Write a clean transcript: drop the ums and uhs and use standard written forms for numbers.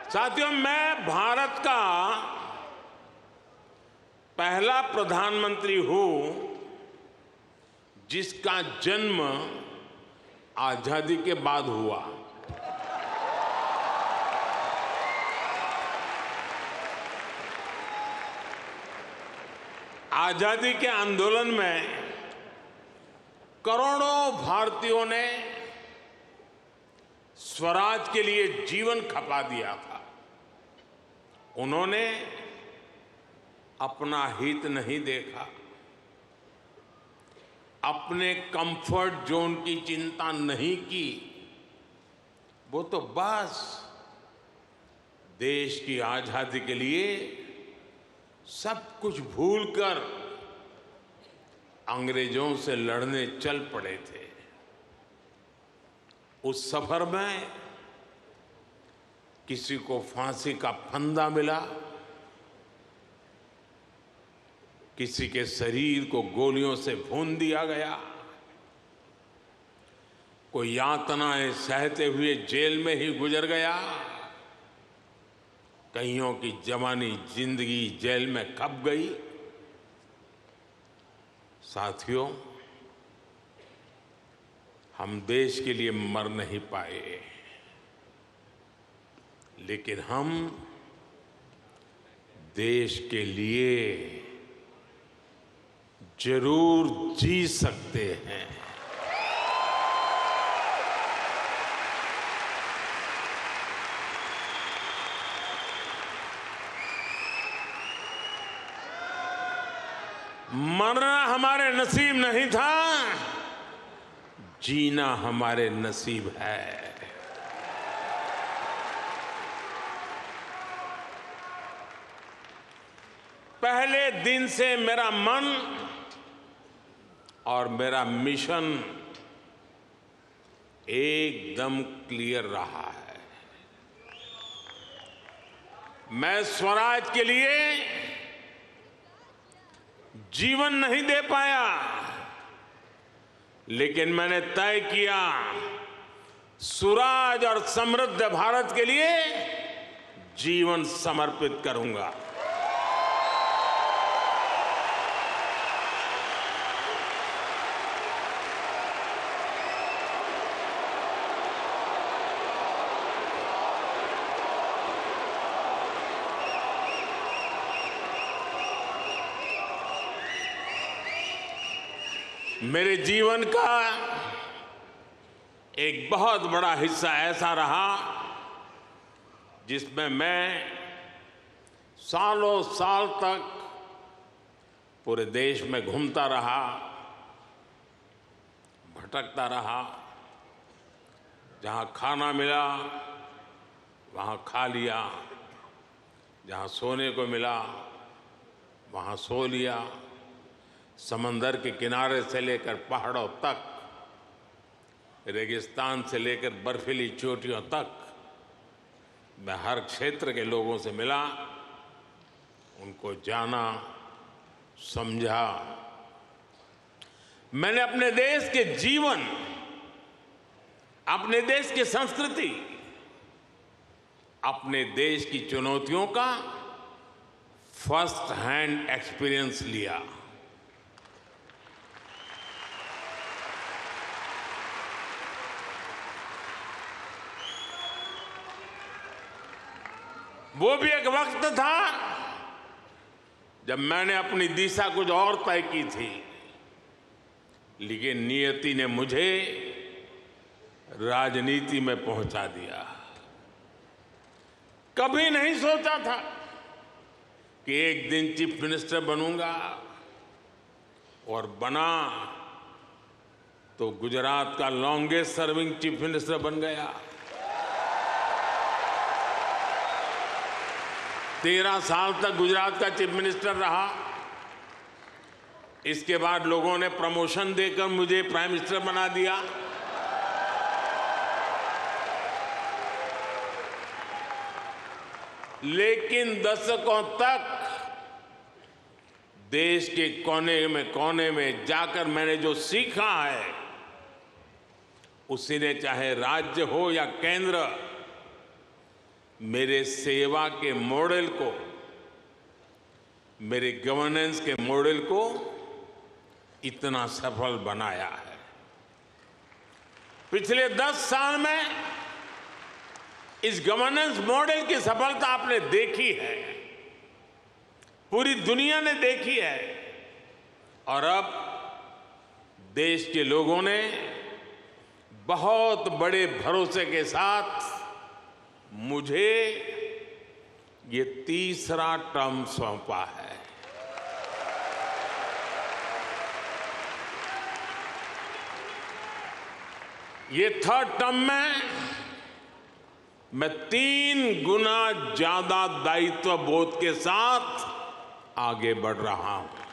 साथियों, मैं भारत का पहला प्रधानमंत्री हूं जिसका जन्म आजादी के बाद हुआ। आजादी के आंदोलन में करोड़ों भारतीयों ने स्वराज के लिए जीवन खपा दिया था। उन्होंने अपना हित नहीं देखा, अपने कंफर्ट जोन की चिंता नहीं की। वो तो बस देश की आजादी के लिए सब कुछ भूलकर अंग्रेजों से लड़ने चल पड़े थे। उस सफर में किसी को फांसी का फंदा मिला, किसी के शरीर को गोलियों से भून दिया गया, कोई यातनाएं सहते हुए जेल में ही गुजर गया, कईयों की जवानी जिंदगी जेल में खप गई। साथियों, हम देश के लिए मर नहीं पाए, लेकिन हम देश के लिए जरूर जी सकते हैं। मरना हमारे नसीब नहीं था, जीना हमारे नसीब है। पहले दिन से मेरा मन और मेरा मिशन एकदम क्लियर रहा है। मैं स्वराज के लिए जीवन नहीं दे पाया, लेकिन मैंने तय किया सुराज और समृद्ध भारत के लिए जीवन समर्पित करूंगा। मेरे जीवन का एक बहुत बड़ा हिस्सा ऐसा रहा जिसमें मैं सालों साल तक पूरे देश में घूमता रहा, भटकता रहा। जहां खाना मिला वहां खा लिया, जहां सोने को मिला वहां सो लिया। समंदर के किनारे से लेकर पहाड़ों तक, रेगिस्तान से लेकर बर्फीली चोटियों तक, मैं हर क्षेत्र के लोगों से मिला, उनको जाना, समझा। मैंने अपने देश के जीवन, अपने देश की संस्कृति, अपने देश की चुनौतियों का फर्स्ट हैंड एक्सपीरियंस लिया। वो भी एक वक्त था जब मैंने अपनी दिशा कुछ और तय की थी, लेकिन नियति ने मुझे राजनीति में पहुंचा दिया। कभी नहीं सोचा था कि एक दिन चीफ मिनिस्टर बनूंगा, और बना तो गुजरात का लॉन्गेस्ट सर्विंग चीफ मिनिस्टर बन गया। 13 साल तक गुजरात का चीफ मिनिस्टर रहा। इसके बाद लोगों ने प्रमोशन देकर मुझे प्राइम मिनिस्टर बना दिया। लेकिन दशकों तक देश के कोने में जाकर मैंने जो सीखा है, उसी ने चाहे राज्य हो या केंद्र, मेरे सेवा के मॉडल को, मेरे गवर्नेंस के मॉडल को इतना सफल बनाया है। पिछले 10 साल में इस गवर्नेंस मॉडल की सफलता आपने देखी है, पूरी दुनिया ने देखी है, और अब देश के लोगों ने बहुत बड़े भरोसे के साथ मुझे ये तीसरा टर्म सौंपा है। ये थर्ड टर्म में मैं 3 गुना ज्यादा दायित्व बोध के साथ आगे बढ़ रहा हूं।